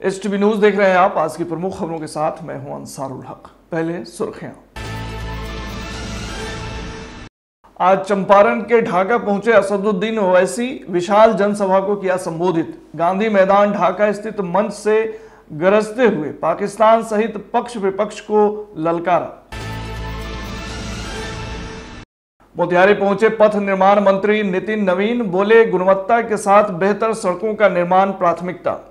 STV news देख रहे हैं आप। आज की प्रमुख खबरों के साथ मैं हूं अंसारुल हक। पहले सुर्खियां। आज चंपारण के ढाका पहुंचे असदुद्दीन ओवैसी, विशाल जनसभा को किया संबोधित। गांधी मैदान ढाका स्थित मंच से गरजते हुए पाकिस्तान सहित पक्ष विपक्ष को ललकारा। मोतिहारी पहुंचे पथ निर्माण मंत्री नितिन नवीन, बोले गुणवत्ता के साथ बेहतर सड़कों का निर्माण प्राथमिकता।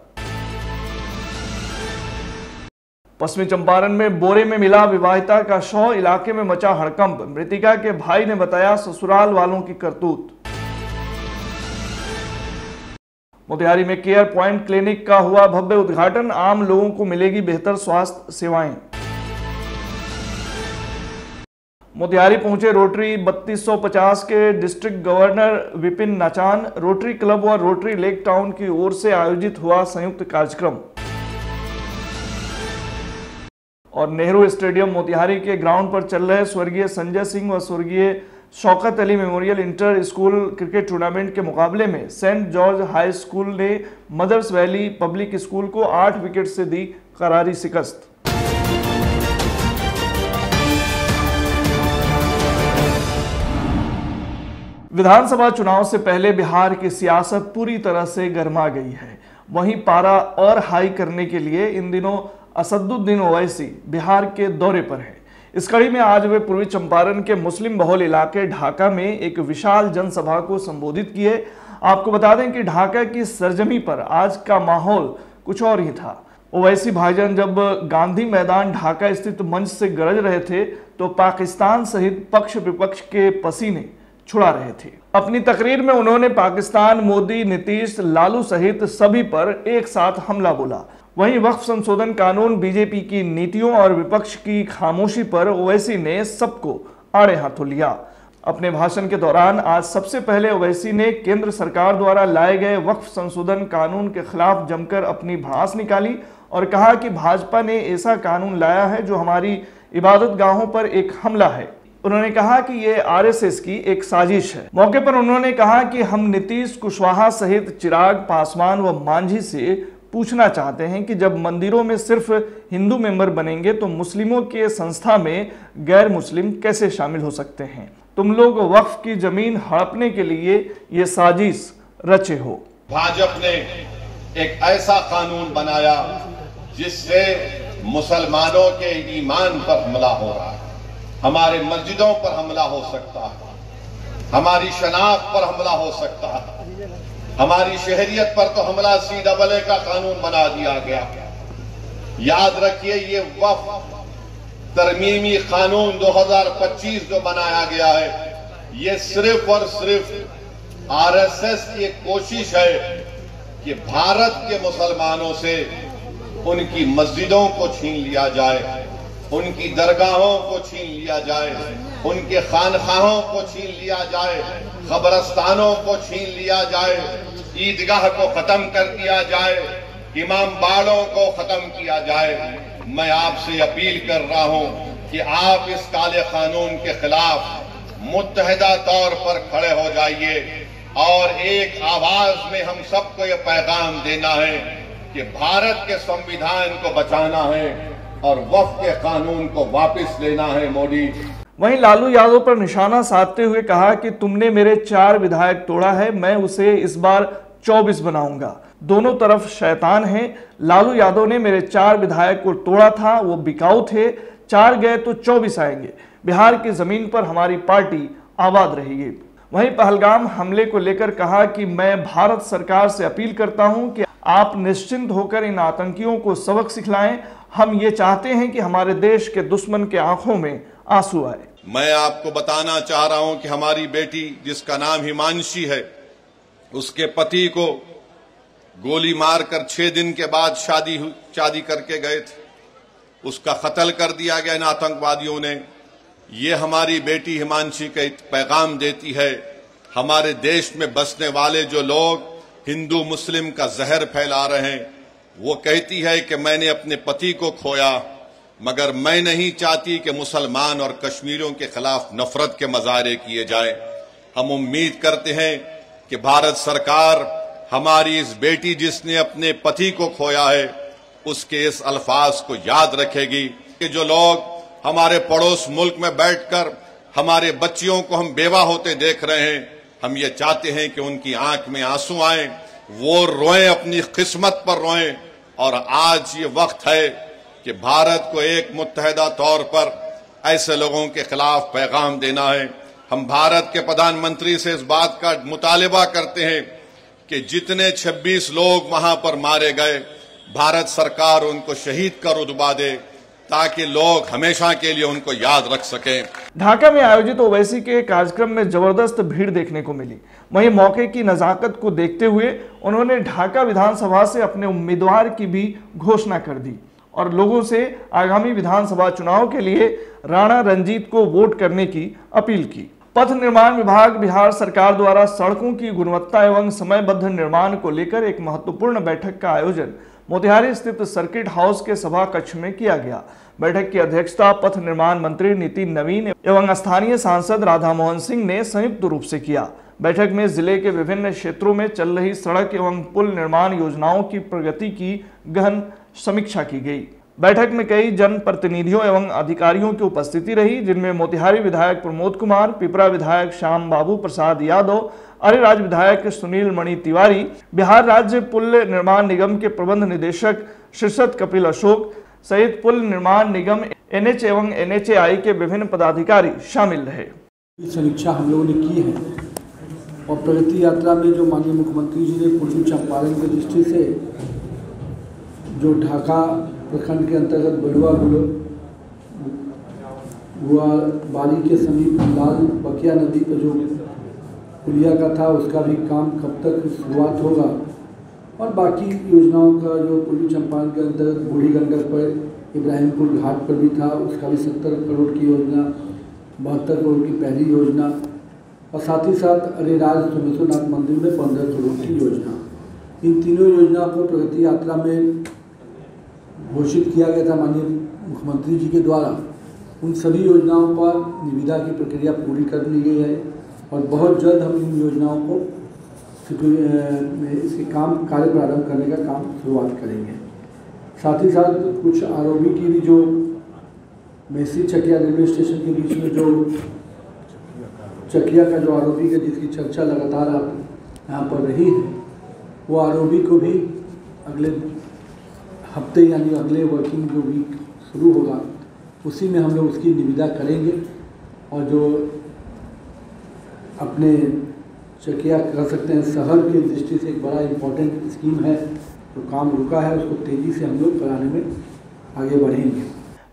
पश्चिमी चंपारण में बोरे में मिला विवाहिता का शव, इलाके में मचा हड़कंप। मृतिका के भाई ने बताया ससुराल वालों की करतूत। मोतिहारी में केयर पॉइंट क्लिनिक का हुआ भव्य उद्घाटन, आम लोगों को मिलेगी बेहतर स्वास्थ्य सेवाएं। मोतिहारी पहुंचे रोटरी 3250 के district governor Vipin Nachan. Rotary club व रोटरी लेक टाउन की ओर से आयोजित हुआ संयुक्त कार्यक्रम। और नेहरू स्टेडियम मोतिहारी के ग्राउंड पर चल रहे स्वर्गीय संजय सिंह व स्वर्गीय Shaukat Ali memorial inter school cricket tournament के मुकाबले में सेंट जॉर्ज हाई स्कूल ने मदर्स वैली पब्लिक स्कूल को 8 विकेट से दी करारी शिकस्त। विधानसभा चुनाव से पहले बिहार की सियासत पूरी तरह से गर्मा गई है। वहीं पारा और हाई करने के लिए इन दिनों असदुद्दीन ओवैसी बिहार के दौरे पर है। इस कड़ी में आज वे पूर्वी चंपारण के मुस्लिम बहुल इलाके ढाका में एक विशाल जनसभा को संबोधित किए। आपको बता दें कि ढाका की सरजमी पर आज का माहौल कुछ और ही था। ओवैसी भाईजान जब गांधी मैदान ढाका स्थित मंच से गरज रहे थे तो पाकिस्तान सहित पक्ष विपक्ष के पसीने छुड़ा रहे थे। अपनी तकरीर में उन्होंने पाकिस्तान, मोदी, नीतीश, लालू सहित सभी पर एक साथ हमला बोला। वहीं वक्फ संशोधन कानून, बीजेपी की नीतियों और विपक्ष की खामोशी पर ओवैसी ने सबको आड़े हाथों लिया। अपने भाषण के दौरान आज सबसे पहले ओवैसी ने केंद्र सरकार द्वारा लाए गए वक्फ संशोधन कानून के खिलाफ जमकर अपनी भड़ास निकाली और कहा कि भाजपा ने ऐसा कानून लाया है जो हमारी इबादत गाहों पर एक हमला है। उन्होंने कहा कि ये आरएसएस की एक साजिश है। मौके पर उन्होंने कहा कि हम नीतीश कुशवाहा सहित चिराग पासवान व मांझी से पूछना चाहते हैं कि जब मंदिरों में सिर्फ हिंदू मेंबर बनेंगे तो मुस्लिमों के संस्था में गैर मुस्लिम कैसे शामिल हो सकते हैं? तुम लोग वक्फ की जमीन हड़पने के लिए ये साजिश रचे हो। भाजपा ने एक ऐसा कानून बनाया जिससे मुसलमानों के ईमान पर हमला हो रहा है, हमारे मस्जिदों पर हमला हो सकता है, हमारी शनाख्त पर हमला हो सकता है, हमारी शहरियत पर तो हमला CAA का कानून बना दिया गया। याद रखिए, ये वक्फ तरमीमी कानून 2025 जो बनाया गया है, ये सिर्फ और सिर्फ आरएसएस की एक कोशिश है कि भारत के मुसलमानों से उनकी मस्जिदों को छीन लिया जाए, उनकी दरगाहों को छीन लिया जाए, उनके खानखाहों को छीन लिया जाए, कब्रस्तानों को छीन लिया जाए, ईदगाह को खत्म कर दिया जाए, इमाम बाड़ों को खत्म किया जाए। मैं आपसे अपील कर रहा हूं कि आप इस काले कानून के खिलाफ मुत्तहिदा तौर पर खड़े हो जाइए और एक आवाज में हम सबको यह पैगाम देना है कि भारत के संविधान को बचाना है और वक्फ के कानून को वापस लेना है। मोदी। वहीं लालू यादव पर निशाना साधते हुए कहा कि तुमने मेरे 4 विधायक तोड़ा है, मैं उसे इस बार 24 बनाऊंगा। दोनों तरफ शैतान हैं। लालू यादव ने मेरे 4 विधायक को तोड़ा था, वो बिकाऊ थे। 4 गए तो 24 आएंगे। बिहार की जमीन पर हमारी पार्टी आबाद रहेगी। वहीं पहलगाम हमले को लेकर कहा कि मैं भारत सरकार से अपील करता हूं कि आप निश्चिंत होकर इन आतंकियों को सबक सिखलाएं। हम ये चाहते हैं कि हमारे देश के दुश्मन के आंखों में आंसू आए। मैं आपको बताना चाह रहा हूं कि हमारी बेटी जिसका नाम हिमांशी है, उसके पति को गोली मारकर 6 दिन के बाद शादी करके गए थे, उसका कत्ल कर दिया गया इन आतंकवादियों ने। ये हमारी बेटी हिमांशी का एक पैगाम देती है। हमारे देश में बसने वाले जो लोग हिंदू मुस्लिम का जहर फैला रहे हैं, वो कहती है कि मैंने अपने पति को खोया, मगर मैं नहीं चाहती कि मुसलमान और कश्मीरियों के खिलाफ नफरत के मजारे किए जाए। हम उम्मीद करते हैं कि भारत सरकार हमारी इस बेटी जिसने अपने पति को खोया है, उसके इस अल्फाज को याद रखेगी कि जो लोग हमारे पड़ोस मुल्क में बैठकर हमारे बच्चियों को हम बेवा होते देख रहे हैं, हम ये चाहते हैं कि उनकी आंख में आंसू आए, वो रोएं, अपनी किस्मत पर रोएं। और आज ये वक्त है कि भारत को एक मुत्तहिदा तौर पर ऐसे लोगों के खिलाफ पैगाम देना है। हम भारत के प्रधानमंत्री से इस बात का मुतालिबा करते हैं कि जितने 26 लोग वहां पर मारे गए, भारत सरकार उनको शहीद का रुतबा दे ताकि लोग हमेशा के लिए उनको याद रख सकें। ढाका में आयोजित ओवैसी के कार्यक्रम में जबरदस्त भीड़ देखने को मिली। वहीं मौके की नजाकत को देखते हुए उन्होंने ढाका विधानसभा से अपने उम्मीदवार की भी घोषणा कर दी और लोगों से आगामी विधानसभा चुनाव के लिए राणा रंजीत को वोट करने की अपील की। पथ निर्माण विभाग बिहार सरकार द्वारा सड़कों की गुणवत्ता एवं समयबद्ध निर्माण को लेकर एक महत्वपूर्ण बैठक का आयोजन मोतिहारी स्थित सर्किट हाउस के सभा कक्ष में किया गया। बैठक की अध्यक्षता पथ निर्माण मंत्री नितिन नवीन एवं स्थानीय सांसद राधा मोहन सिंह ने संयुक्त रूप से किया। बैठक में जिले के विभिन्न क्षेत्रों में चल रही सड़क एवं पुल निर्माण योजनाओं की प्रगति की गहन समीक्षा की गई। बैठक में कई जनप्रतिनिधियों एवं अधिकारियों की उपस्थिति रही, जिनमें मोतिहारी विधायक प्रमोद कुमार, पिपरा विधायक श्याम बाबू प्रसाद यादव, अरेराज विधायक सुनील मणि तिवारी, बिहार राज्य पुल निर्माण निगम के प्रबंध निदेशक शीर्षद कपिल अशोक सहित पुल निर्माण निगम एनएच एवं एनएचएआई के विभिन्न पदाधिकारी शामिल रहे। समीक्षा हम लोगों ने की है और प्रगति यात्रा में जो माननीय मुख्यमंत्री जी ने पूर्वी चंपारण की दृष्टि से जो ढाका प्रखंड के अंतर्गत बड़ुआ बाड़ी के समीप लाल बकिया नदी पर जो पुलिया का था, उसका भी काम कब तक शुरुआत होगा और बाकी योजनाओं का जो पूर्वी चंपारण के अंतर्गत बूढ़ी गंडक पर इब्राहिमपुर घाट पर भी था, उसका भी 70 करोड़ की योजना, 72 करोड़ की पहली योजना और साथ ही साथ अरेराज सोमेश्वरनाथ मंदिर में 15 करोड़ की योजना। इन तीनों योजनाओं को प्रगति यात्रा में घोषित किया गया था माननीय मुख्यमंत्री जी के द्वारा। उन सभी योजनाओं पर निविदा की प्रक्रिया पूरी कर ली गई है और बहुत जल्द हम इन योजनाओं को इसके कार्य प्रारंभ करने का काम शुरुआत करेंगे। साथ ही साथ कुछ आरओबी की भी जो मेसी चकिया रेलवे स्टेशन के बीच में जो चकिया का जो आरओबी है जिसकी चर्चा लगातार आप यहाँ पर रही है, वो आरओबी को भी अगले हफ्ते यानी अगले वर्किंग जो वीक शुरू होगा उसी में हम लोग उसकी निविदा करेंगे और जो अपने चकिया कर सकते हैं शहर की दृष्टि से एक बड़ा इम्पोर्टेंट स्कीम है, जो काम रुका है उसको तेजी से हम लोग कराने में आगे बढ़ेंगे।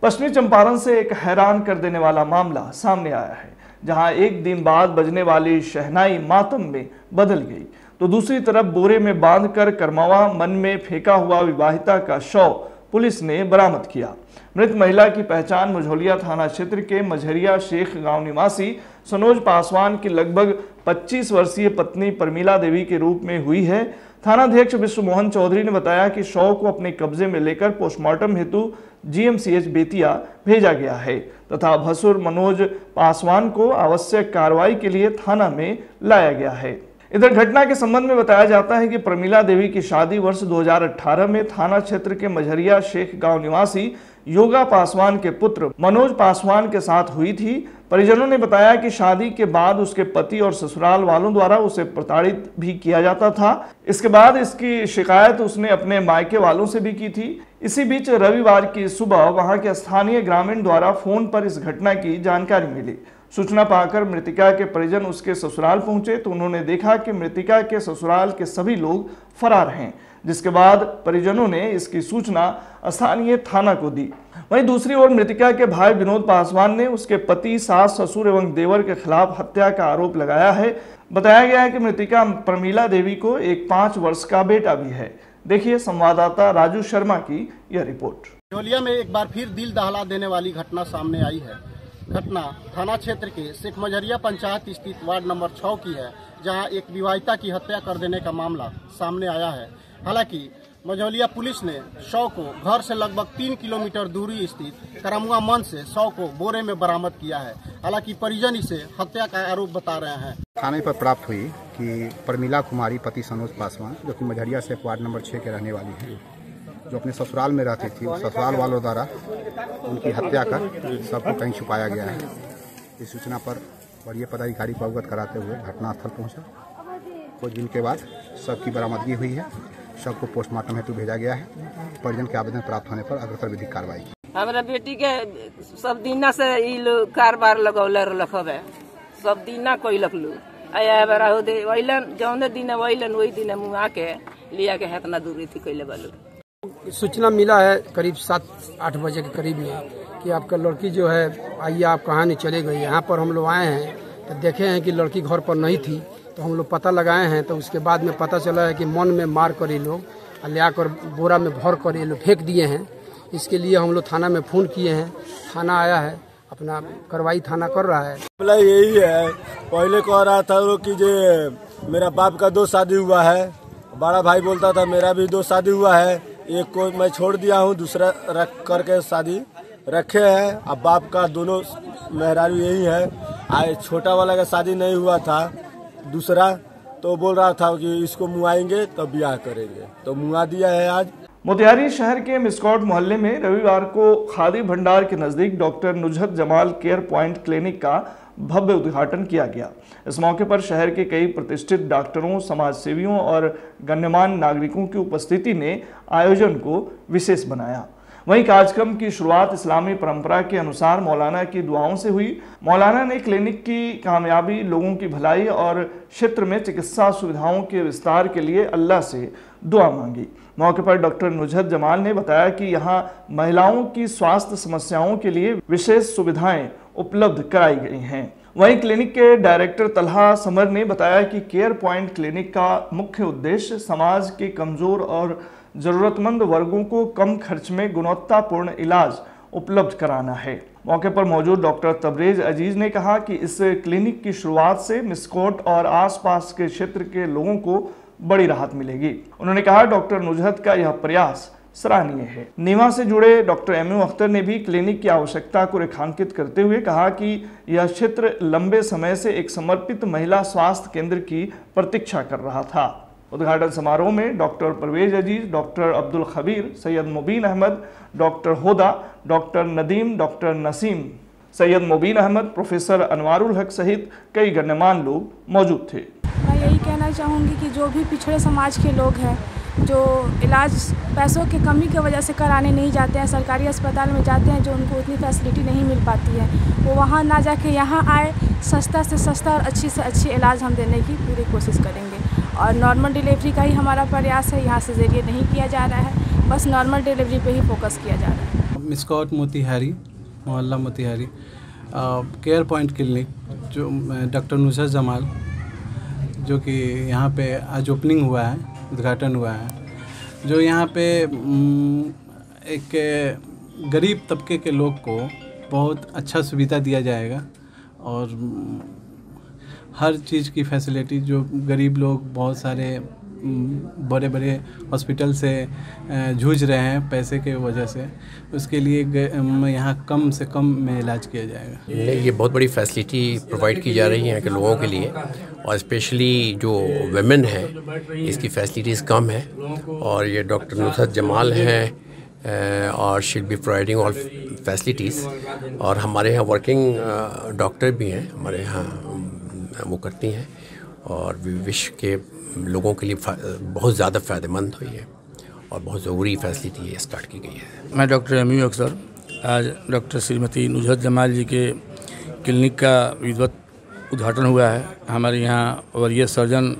पश्चिमी चंपारण से एक हैरान कर देने वाला मामला सामने आया है, जहां एक दिन बाद बजने वाली शहनाई मातम में बदल गई तो दूसरी तरफ बोरे में बांधकर करमावा मन में फेंका हुआ विवाहिता का शव पुलिस ने बरामद किया। मृत महिला की पहचान मझौलिया थाना क्षेत्र के मझरिया शेख गांव निवासी सनोज पासवान की लगभग 25 वर्षीय पत्नी परमीला देवी के रूप में हुई है। थानाध्यक्ष विश्व मोहन चौधरी ने बताया कि शव को अपने कब्जे में लेकर पोस्टमार्टम हेतु जीएमसीएच बेतिया भेजा गया है तथा भसुर मनोज पासवान को आवश्यक कार्रवाई के लिए थाना में लाया गया है। इधर घटना के संबंध में बताया जाता है कि परमीला देवी की शादी वर्ष 2018 में थाना क्षेत्र के मझरिया शेख गांव निवासी योगा पासवान के पुत्र मनोज पासवान के साथ हुई थी। परिजनों ने बताया कि शादी के बाद उसके पति और ससुराल वालों द्वारा उसे प्रताड़ित भी किया जाता था। इसके बाद इसकी शिकायत उसने अपने मायके वालों से भी की थी। इसी बीच रविवार की सुबह वहां के स्थानीय ग्रामीण द्वारा फोन पर इस घटना की जानकारी मिली। सूचना पाकर मृतिका के परिजन उसके ससुराल पहुंचे तो उन्होंने देखा कि मृतिका के ससुराल के सभी लोग फरार हैं, जिसके बाद परिजनों ने इसकी सूचना स्थानीय थाना को दी। वहीं दूसरी ओर मृतिका के भाई विनोद पासवान ने उसके पति, सास, ससुर एवं देवर के खिलाफ हत्या का आरोप लगाया है। बताया गया है कि मृतिका परमीला देवी को एक 5 वर्ष का बेटा भी है। देखिए संवाददाता राजू शर्मा की यह रिपोर्ट। मझौलिया में एक बार फिर दिल दहला देने वाली घटना सामने आई है। घटना थाना क्षेत्र के शेख मझरिया पंचायत स्थित वार्ड नंबर 6 की है, जहां एक विवाहिता की हत्या कर देने का मामला सामने आया है। हालांकि मझौलिया पुलिस ने शव को घर से लगभग 3 किलोमीटर दूरी स्थित करमुआ मन से शव को बोरे में बरामद किया है। हालांकि परिजन इसे हत्या का आरोप बता रहे हैं। थाने पर प्राप्त हुई कि परमीला कुमारी पति सनोज पासवान, जो कि मझरिया से वार्ड नंबर 6 के रहने वाली है, जो अपने ससुराल में रहती थी, ससुराल वालों द्वारा उनकी हत्या कर सबको कहीं छुपाया गया है। इस सूचना पर वरीय पदाधिकारी को अवगत कराते हुए घटनास्थल पहुंचा। कुछ दिन के बाद शव की बरामदगी हुई है। शव को पोस्टमार्टम हेतु भेजा गया है। परिजन के आवेदन प्राप्त होने पर अग्रतर विधिक कार्रवाई की। हमारा बेटी के सब दिना से कारबार लगौले रखबे, सब दिना कोई लखलू आया बरा हो दे वैलन जौने दिन वैलन वही दिन मुआ के लिया के इतना दूरी थी कैले बालू। सूचना मिला है करीब 7-8 बजे के करीब में कि आपका लड़की जो है आइए आप कहाँ नहीं चले गई। यहाँ पर हम लोग आए हैं तो देखे हैं कि लड़की घर पर नहीं थी, तो हम लोग पता लगाए हैं। तो उसके बाद में पता चला है कि मन में मार कर ये लोग ले आकर बोरा में भर कर ये लोग फेंक दिए हैं। इसके लिए हम लोग थाना में फ़ोन किए हैं, थाना आया है, अपना कार्रवाई थाना कर रहा है। यही है, पहले कह रहा था कि जो मेरा बाप का 2 शादी हुआ है, बड़ा भाई बोलता था मेरा भी 2 शादी हुआ है, एक को मैं छोड़ दिया हूँ, दूसरा रख करके शादी रखे हैं। अब बाप का दोनों मेहरारू यही है। आए छोटा वाला का शादी नहीं हुआ था दूसरा, तो बोल रहा था कि इसको मुआएंगे तब ब्याह करेंगे, तो मुआ दिया है। आज मोतिहारी शहर के मिस्कॉट मोहल्ले में रविवार को खादी भंडार के नजदीक doctor Nuzhat Jamal care point clinic का भव्य उद्घाटन किया गया। इस मौके पर शहर के कई प्रतिष्ठित डॉक्टरों, समाज सेवियों और गण्यमान्य नागरिकों की उपस्थिति ने आयोजन को विशेष बनाया। वहीं कार्यक्रम की शुरुआत इस्लामी परंपरा के अनुसार मौलाना की दुआओं से हुई। मौलाना ने क्लिनिक की कामयाबी, लोगों की भलाई और क्षेत्र में चिकित्सा सुविधाओं के विस्तार के लिए अल्लाह से दुआ मांगी। मौके पर डॉक्टर नुजहत जमाल ने बताया कि यहाँ महिलाओं की स्वास्थ्य समस्याओं के लिए विशेष सुविधाएं उपलब्ध कराई गई हैं। वहीं क्लिनिक के डायरेक्टर तलहा समर ने बताया कि केयर पॉइंट क्लिनिक का मुख्य उद्देश्य समाज के कमजोर और जरूरतमंद वर्गों को कम खर्च में गुणवत्तापूर्ण इलाज उपलब्ध कराना है। मौके पर मौजूद डॉक्टर तबरेज अजीज ने कहा कि इस क्लिनिक की शुरुआत से मिस्कोट और आसपास के क्षेत्र के लोगों को बड़ी राहत मिलेगी। उन्होंने कहा डॉक्टर नुजहत का यह प्रयास सराहनीय है। नीवा से जुड़े डॉक्टर एमयू अख्तर ने भी क्लिनिक की आवश्यकता को रेखांकित करते हुए कहा कि यह क्षेत्र लंबे समय से एक समर्पित महिला स्वास्थ्य केंद्र की प्रतीक्षा कर रहा था। उद्घाटन समारोह में डॉक्टर परवेज अजीज, डॉक्टर अब्दुल खबीर, सैयद मुबीन अहमद, डॉक्टर होदा, डॉक्टर नदीम, डॉक्टर नसीम, सैयद मुबीन अहमद, प्रोफेसर अनवारुल हक सहित कई गण्यमान्य लोग मौजूद थे। मैं यही कहना चाहूँगी कि जो भी पिछड़े समाज के लोग हैं, जो इलाज पैसों की कमी की वजह से कराने नहीं जाते हैं, सरकारी अस्पताल में जाते हैं, जो उनको उतनी फैसिलिटी नहीं मिल पाती है, वो वहाँ ना जाके यहाँ आए। सस्ता से सस्ता और अच्छी से अच्छी इलाज हम देने की पूरी कोशिश करेंगे। और नॉर्मल डिलीवरी का ही हमारा प्रयास है, यहाँ से ज़रिए नहीं किया जा रहा है, बस नॉर्मल डिलीवरी पे ही फोकस किया जा रहा है। मिस्कॉट मोतिहारी, मोहल्ला मोतिहारी केयर पॉइंट क्लिनिक, जो डॉक्टर नुजहत जमाल, जो कि यहाँ पे आज ओपनिंग हुआ है, उद्घाटन हुआ है, जो यहाँ पे एक गरीब तबके के लोग को बहुत अच्छा सुविधा दिया जाएगा और हर चीज़ की फैसिलिटी, जो गरीब लोग बहुत सारे बड़े बड़े हॉस्पिटल से जूझ रहे हैं पैसे के वजह से, उसके लिए यहाँ कम से कम में इलाज किया जाएगा। ये बहुत बड़ी फैसिलिटी प्रोवाइड की जा रही है यहाँ के लोगों के लिए, और स्पेशली जो वेमेन है इसकी फैसिलिटीज़ कम है। और ये डॉक्टर नुजहत जमाल हैं और she will be providing all facilities. और हमारे यहाँ वर्किंग डॉक्टर भी हैं, हमारे यहाँ वो करती हैं, और विश्व के लोगों के लिए बहुत ज़्यादा फ़ायदेमंद हुई है और बहुत ज़रूरी फैसिलिटी ये स्टार्ट की गई है। मैं डॉक्टर एमयू अख्तर, आज डॉक्टर श्रीमती नुजहत जमाल जी के क्लिनिक का विधिवत उद्घाटन हुआ है। हमारे यहाँ वरीय सर्जन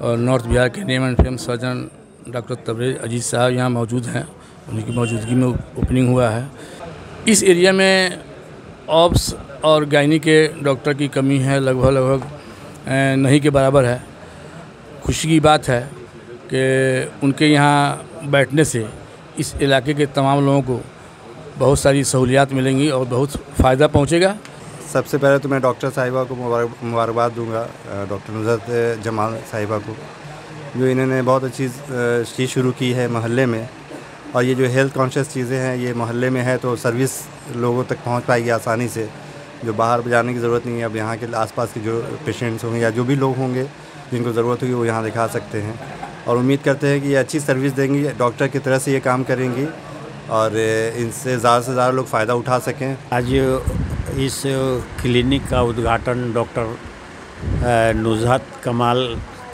और नॉर्थ बिहार के name and fame surgeon doctor Tabrez Aziz साहब यहाँ मौजूद हैं, उनकी मौजूदगी में ओपनिंग हुआ है। इस एरिया में ऑब्स और गायनी के डॉक्टर की कमी है, लगभग नहीं के बराबर है। खुशी की बात है कि उनके यहाँ बैठने से इस इलाके के तमाम लोगों को बहुत सारी सहूलियात मिलेंगी और बहुत फ़ायदा पहुँचेगा। सबसे पहले तो मैं डॉक्टर साहिबा को मुबारकबाद दूंगा, डॉक्टर नुजहत जमाल साहिबा को, जो इन्होंने बहुत अच्छी चीज़ शुरू की है मोहल्ले में। और ये जो हेल्थ कॉन्शियस चीज़ें हैं ये मोहल्ले में है तो सर्विस लोगों तक पहुंच पाएगी आसानी से, जो बाहर जाने की ज़रूरत नहीं है। अब यहाँ के आसपास के जो पेशेंट्स होंगे या जो भी लोग होंगे जिनको ज़रूरत होगी वो यहाँ दिखा सकते हैं और उम्मीद करते हैं कि ये अच्छी सर्विस देंगी, डॉक्टर की तरह से ये काम करेंगी और इनसे ज़्यादा से ज़्यादा लोग फ़ायदा उठा सकें। आज इस क्लिनिक का उद्घाटन डॉक्टर नुज़हत जमाल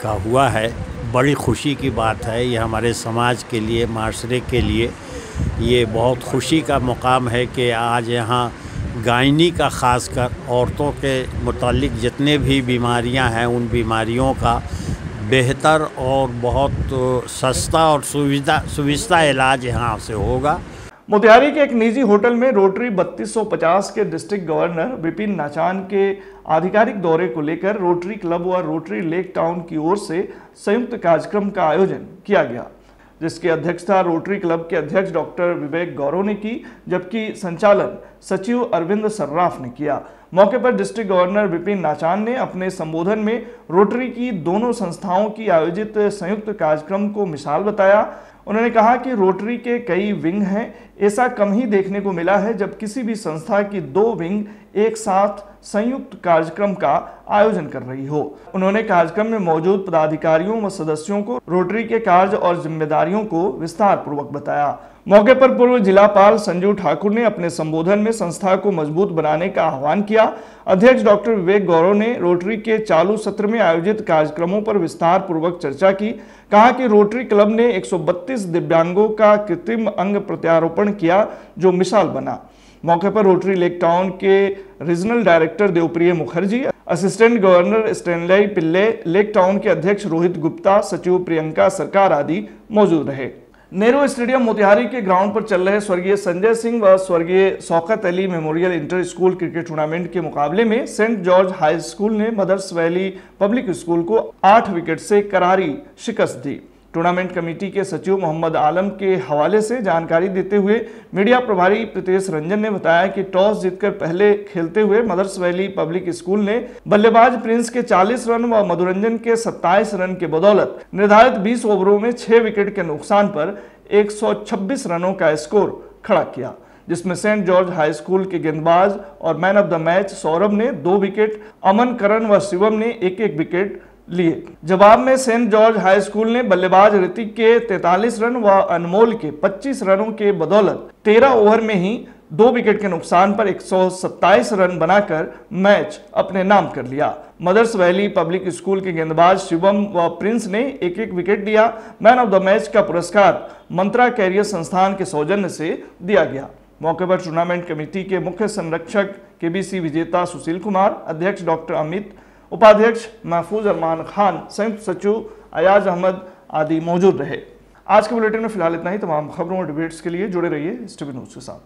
का हुआ है। बड़ी खुशी की बात है, ये हमारे समाज के लिए, माशरे के लिए ये बहुत खुशी का मुकाम है कि आज यहाँ गायनी का ख़ासकर औरतों के मुतालिक जितने भी बीमारियां हैं उन बीमारियों का बेहतर और बहुत सस्ता और सुविधा इलाज यहाँ से होगा। मोतिहारी के एक निजी होटल में रोटरी 3250 के डिस्ट्रिक्ट गवर्नर विपिन नाचान के आधिकारिक दौरे को लेकर रोटरी क्लब व रोटरी लेक टाउन की ओर से संयुक्त कार्यक्रम का आयोजन किया गया, जिसकी अध्यक्षता रोटरी क्लब के अध्यक्ष डॉक्टर विवेक गौरव ने की, जबकि संचालन सचिव अरविंद सर्राफ ने किया। मौके पर डिस्ट्रिक्ट गवर्नर विपिन नाचान ने अपने संबोधन में रोटरी की दोनों संस्थाओं की आयोजित संयुक्त कार्यक्रम को मिसाल बताया। उन्होंने कहा कि रोटरी के कई विंग हैं, ऐसा कम ही देखने को मिला है जब किसी भी संस्था की 2 विंग एक साथ संयुक्त कार्यक्रम का आयोजन कर रही हो। उन्होंने कार्यक्रम में मौजूद पदाधिकारियों व सदस्यों को रोटरी के कार्य और जिम्मेदारियों को विस्तार पूर्वक बताया। मौके पर पूर्व जिलापाल संजू ठाकुर ने अपने संबोधन में संस्था को मजबूत बनाने का आह्वान किया। अध्यक्ष डॉक्टर विवेक गौरव ने रोटरी के चालू सत्र में आयोजित कार्यक्रमों पर विस्तार पूर्वक चर्चा की। कहा कि रोटरी क्लब ने 132 दिव्यांगों का कृत्रिम अंग प्रत्यारोपण किया, जो मिसाल बना। मौके पर रोटरी लेक टाउन के regional director Devpriya Mukherjee, assistant governor Stanley Pillai, lake town के अध्यक्ष रोहित गुप्ता, सचिव प्रियंका सरकार आदि मौजूद रहे। नेहरू स्टेडियम मोतिहारी के ग्राउंड पर चल रहे स्वर्गीय संजय सिंह व स्वर्गीय Shaukat Ali memorial inter school cricket tournament के मुकाबले में सेंट जॉर्ज हाई स्कूल ने मदर्स वैली पब्लिक स्कूल को 8 विकेट से करारी शिकस्त दी। टूर्नामेंट कमेटी के सचिव मोहम्मद आलम के हवाले से जानकारी देते हुए मीडिया प्रभारी प्रीतेश रंजन ने बताया कि टॉस जीतकर पहले खेलते हुए मदर्स वैली पब्लिक स्कूल ने बल्लेबाज प्रिंस के 40 रन व मधुरंजन के 27 रन के बदौलत निर्धारित 20 ओवरों में 6 विकेट के नुकसान पर 126 रनों का स्कोर खड़ा किया, जिसमें सेंट जॉर्ज हाई स्कूल के गेंदबाज और man of the match Saurabh ने 2 विकेट, अमन, करण व शिवम ने 1-1 विकेट लिए। जवाब में सेंट जॉर्ज हाई स्कूल ने बल्लेबाज ऋतिक के 43 रन व अनमोल के 25 रनों के बदौलत 13 ओवर में ही 2 विकेट के नुकसान पर 127 रन बनाकर मैच अपने नाम कर लिया। मदर्स वैली पब्लिक स्कूल के गेंदबाज शिवम व प्रिंस ने 1-1 विकेट लिया। मैन ऑफ द मैच का पुरस्कार मंत्रा कैरियर संस्थान के सौजन्य से दिया गया। मौके पर टूर्नामेंट कमेटी के मुख्य संरक्षक केबीसी विजेता सुशील कुमार, अध्यक्ष डॉक्टर अमित, उपाध्यक्ष महफूज अरमान खान, संयुक्त सचिव अयाज अहमद आदि मौजूद रहे। आज के बुलेटिन में फिलहाल इतना ही। तमाम खबरों और डिबेट्स के लिए जुड़े रहिए STV न्यूज़ के साथ।